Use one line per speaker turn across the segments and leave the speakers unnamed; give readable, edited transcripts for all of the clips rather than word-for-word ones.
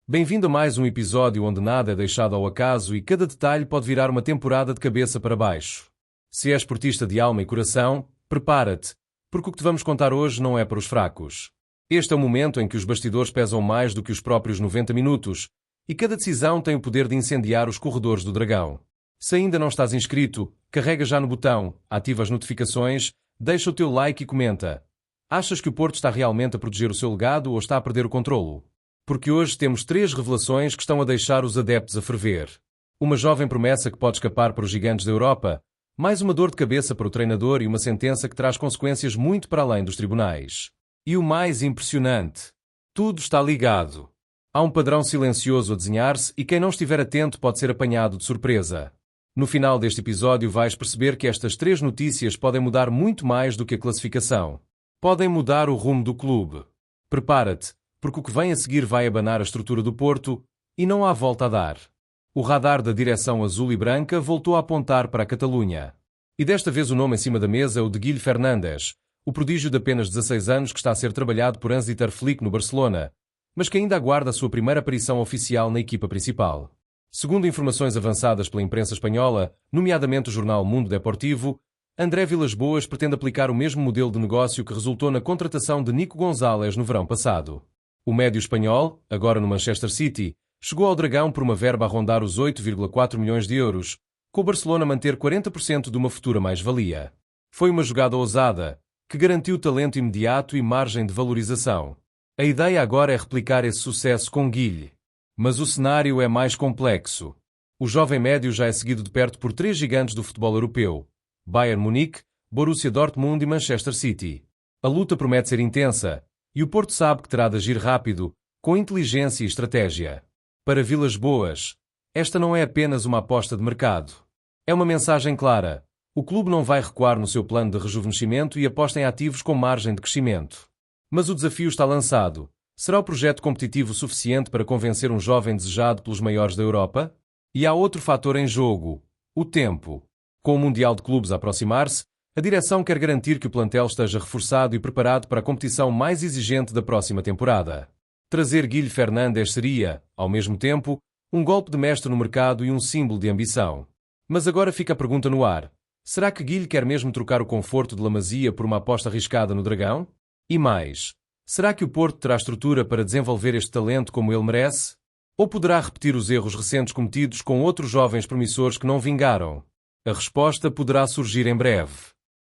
Bem-vindo a mais um episódio onde nada é deixado ao acaso e cada detalhe pode virar uma temporada de cabeça para baixo. Se és esportista de alma e coração, prepara-te, porque o que te vamos contar hoje não é para os fracos. Este é o momento em que os bastidores pesam mais do que os próprios 90 minutos e cada decisão tem o poder de incendiar os corredores do dragão. Se ainda não estás inscrito, carrega já no botão, ativa as notificações, deixa o teu like e comenta. Achas que o Porto está realmente a proteger o seu legado ou está a perder o controlo? Porque hoje temos 3 revelações que estão a deixar os adeptos a ferver. Uma jovem promessa que pode escapar para os gigantes da Europa, mais uma dor de cabeça para o treinador e uma sentença que traz consequências muito para além dos tribunais. E o mais impressionante, tudo está ligado. Há um padrão silencioso a desenhar-se e quem não estiver atento pode ser apanhado de surpresa. No final deste episódio vais perceber que estas 3 notícias podem mudar muito mais do que a classificação. Podem mudar o rumo do clube. Prepara-te, porque o que vem a seguir vai abanar a estrutura do Porto e não há volta a dar. O radar da direção azul e branca voltou a apontar para a Catalunha. E desta vez o nome em cima da mesa é o de Guilherme Fernandes, o prodígio de apenas 16 anos que está a ser trabalhado por Hansi Flick no Barcelona, mas que ainda aguarda a sua primeira aparição oficial na equipa principal. Segundo informações avançadas pela imprensa espanhola, nomeadamente o jornal Mundo Deportivo, André Vilas-Boas pretende aplicar o mesmo modelo de negócio que resultou na contratação de Nico Gonzalez no verão passado. O médio espanhol, agora no Manchester City, chegou ao Dragão por uma verba a rondar os 8,4 milhões de euros, com o Barcelona a manter 40% de uma futura mais-valia. Foi uma jogada ousada, que garantiu talento imediato e margem de valorização. A ideia agora é replicar esse sucesso com Guille. Mas o cenário é mais complexo. O jovem médio já é seguido de perto por 3 gigantes do futebol europeu: Bayern Munique, Borussia Dortmund e Manchester City. A luta promete ser intensa, e o Porto sabe que terá de agir rápido, com inteligência e estratégia. Para Vilas-Boas, esta não é apenas uma aposta de mercado. É uma mensagem clara. O clube não vai recuar no seu plano de rejuvenescimento e aposta em ativos com margem de crescimento. Mas o desafio está lançado. Será o projeto competitivo suficiente para convencer um jovem desejado pelos maiores da Europa? E há outro fator em jogo: o tempo. Com o Mundial de Clubes a aproximar-se, a direção quer garantir que o plantel esteja reforçado e preparado para a competição mais exigente da próxima temporada. Trazer Guilherme Fernandes seria, ao mesmo tempo, um golpe de mestre no mercado e um símbolo de ambição. Mas agora fica a pergunta no ar: será que Guilherme quer mesmo trocar o conforto de La Masia por uma aposta arriscada no Dragão? E mais, será que o Porto terá estrutura para desenvolver este talento como ele merece? Ou poderá repetir os erros recentes cometidos com outros jovens promissores que não vingaram? A resposta poderá surgir em breve.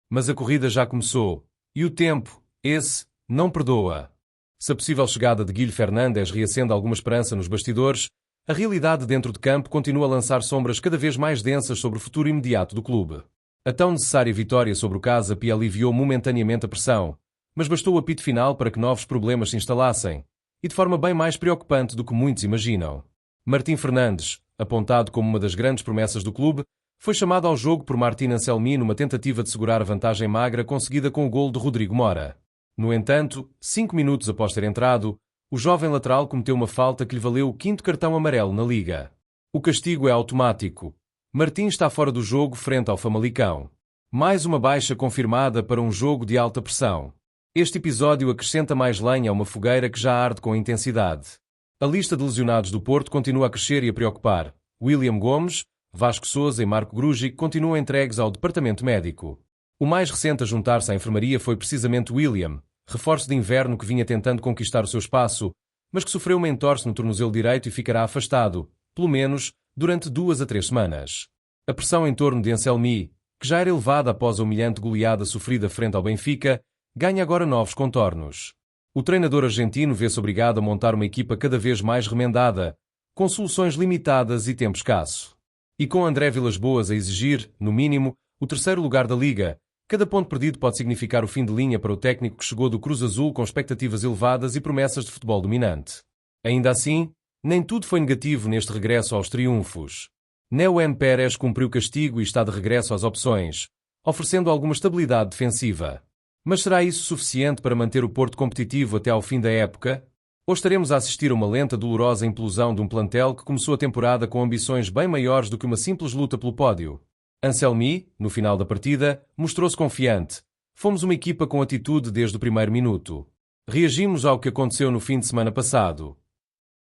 Mas a corrida já começou, e o tempo, esse, não perdoa. Se a possível chegada de Guilherme Fernandes reacende alguma esperança nos bastidores, a realidade dentro de campo continua a lançar sombras cada vez mais densas sobre o futuro imediato do clube. A tão necessária vitória sobre o Casa Pia aliviou momentaneamente a pressão, mas bastou o apito final para que novos problemas se instalassem, e de forma bem mais preocupante do que muitos imaginam. Martim Fernandes, apontado como uma das grandes promessas do clube, foi chamado ao jogo por Martín Anselmi numa tentativa de segurar a vantagem magra conseguida com o golo de Rodrigo Mora. No entanto, 5 minutos após ter entrado, o jovem lateral cometeu uma falta que lhe valeu o 5º cartão amarelo na Liga. O castigo é automático. Martim está fora do jogo frente ao Famalicão. Mais uma baixa confirmada para um jogo de alta pressão. Este episódio acrescenta mais lenha a uma fogueira que já arde com intensidade. A lista de lesionados do Porto continua a crescer e a preocupar. William Gomes, Vasco Sousa e Marco Grujic continuam entregues ao departamento médico. O mais recente a juntar-se à enfermaria foi precisamente William, reforço de inverno que vinha tentando conquistar o seu espaço, mas que sofreu uma entorse no tornozelo direito e ficará afastado, pelo menos, durante 2 a 3 semanas. A pressão em torno de Anselmi, que já era elevada após a humilhante goleada sofrida frente ao Benfica, ganha agora novos contornos. O treinador argentino vê-se obrigado a montar uma equipa cada vez mais remendada, com soluções limitadas e tempo escasso. E com André Vilas-Boas a exigir, no mínimo, o 3º lugar da Liga, cada ponto perdido pode significar o fim de linha para o técnico que chegou do Cruz Azul com expectativas elevadas e promessas de futebol dominante. Ainda assim, nem tudo foi negativo neste regresso aos triunfos. Neo M. Pérez cumpriu castigo e está de regresso às opções, oferecendo alguma estabilidade defensiva. Mas será isso suficiente para manter o Porto competitivo até ao fim da época? Ou estaremos a assistir a uma lenta, dolorosa implosão de um plantel que começou a temporada com ambições bem maiores do que uma simples luta pelo pódio? Anselmi, no final da partida, mostrou-se confiante. Fomos uma equipa com atitude desde o primeiro minuto. Reagimos ao que aconteceu no fim de semana passado.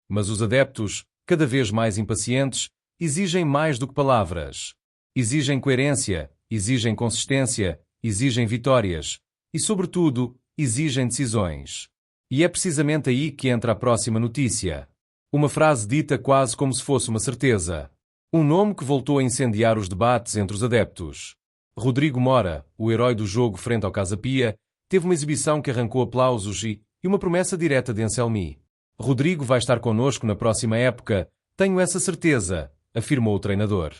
Mas os adeptos, cada vez mais impacientes, exigem mais do que palavras. Exigem coerência, exigem consistência, exigem vitórias e, sobretudo, exigem decisões. E é precisamente aí que entra a próxima notícia. Uma frase dita quase como se fosse uma certeza. Um nome que voltou a incendiar os debates entre os adeptos. Rodrigo Mora, o herói do jogo frente ao Casa Pia, teve uma exibição que arrancou aplausos e uma promessa direta de Anselmi. Rodrigo vai estar connosco na próxima época, tenho essa certeza, afirmou o treinador.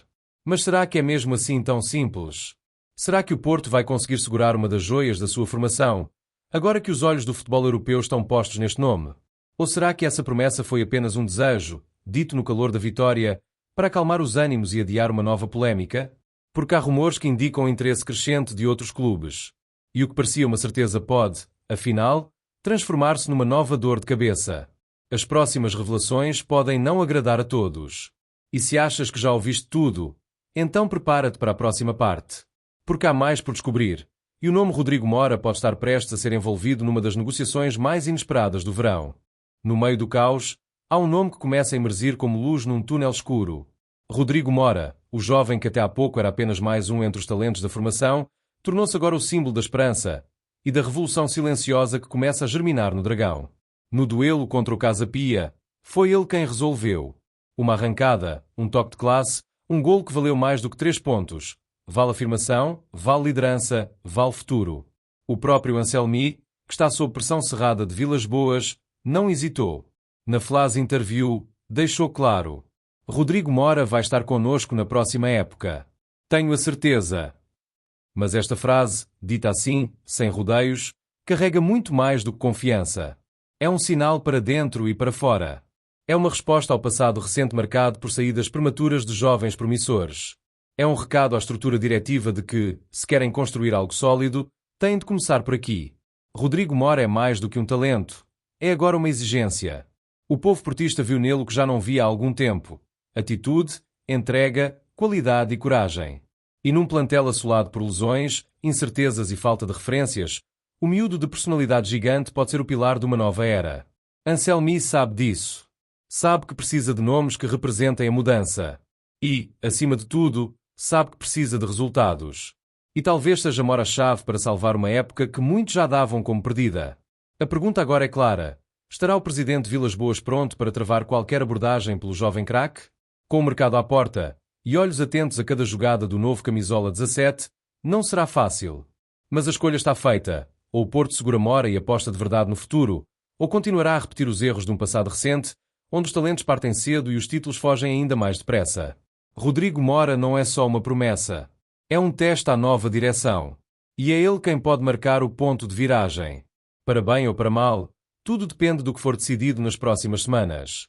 Mas será que é mesmo assim tão simples? Será que o Porto vai conseguir segurar uma das joias da sua formação, agora que os olhos do futebol europeu estão postos neste nome? Ou será que essa promessa foi apenas um desejo, dito no calor da vitória, para acalmar os ânimos e adiar uma nova polémica? Porque há rumores que indicam o interesse crescente de outros clubes. E o que parecia uma certeza pode, afinal, transformar-se numa nova dor de cabeça. As próximas revelações podem não agradar a todos. E se achas que já ouviste tudo, então prepara-te para a próxima parte. Porque há mais por descobrir, e o nome Rodrigo Mora pode estar prestes a ser envolvido numa das negociações mais inesperadas do verão. No meio do caos, há um nome que começa a emergir como luz num túnel escuro. Rodrigo Mora, o jovem que até há pouco era apenas mais um entre os talentos da formação, tornou-se agora o símbolo da esperança e da revolução silenciosa que começa a germinar no Dragão. No duelo contra o Casa Pia, foi ele quem resolveu. Uma arrancada, um toque de classe, um golo que valeu mais do que 3 pontos. Vale afirmação, vale liderança, vale futuro. O próprio Anselmi, que está sob pressão cerrada de Vilas Boas, não hesitou. Na flash interview, deixou claro: Rodrigo Mora vai estar connosco na próxima época. Tenho a certeza. Mas esta frase, dita assim, sem rodeios, carrega muito mais do que confiança. É um sinal para dentro e para fora. É uma resposta ao passado recente marcado por saídas prematuras de jovens promissores. É um recado à estrutura diretiva de que, se querem construir algo sólido, têm de começar por aqui. Rodrigo Mora é mais do que um talento. É agora uma exigência. O povo portista viu nele o que já não via há algum tempo. Atitude, entrega, qualidade e coragem. E num plantel assolado por lesões, incertezas e falta de referências, o miúdo de personalidade gigante pode ser o pilar de uma nova era. Anselmi sabe disso. Sabe que precisa de nomes que representem a mudança. E, acima de tudo, sabe que precisa de resultados. E talvez seja Mora-chave para salvar uma época que muitos já davam como perdida. A pergunta agora é clara. Estará o presidente Vilas Boas pronto para travar qualquer abordagem pelo jovem craque? Com o mercado à porta e olhos atentos a cada jogada do novo camisola 17, não será fácil. Mas a escolha está feita. Ou o Porto segura Mora e aposta de verdade no futuro, ou continuará a repetir os erros de um passado recente, onde os talentos partem cedo e os títulos fogem ainda mais depressa. Rodrigo Mora não é só uma promessa. É um teste à nova direção. E é ele quem pode marcar o ponto de viragem. Para bem ou para mal, tudo depende do que for decidido nas próximas semanas.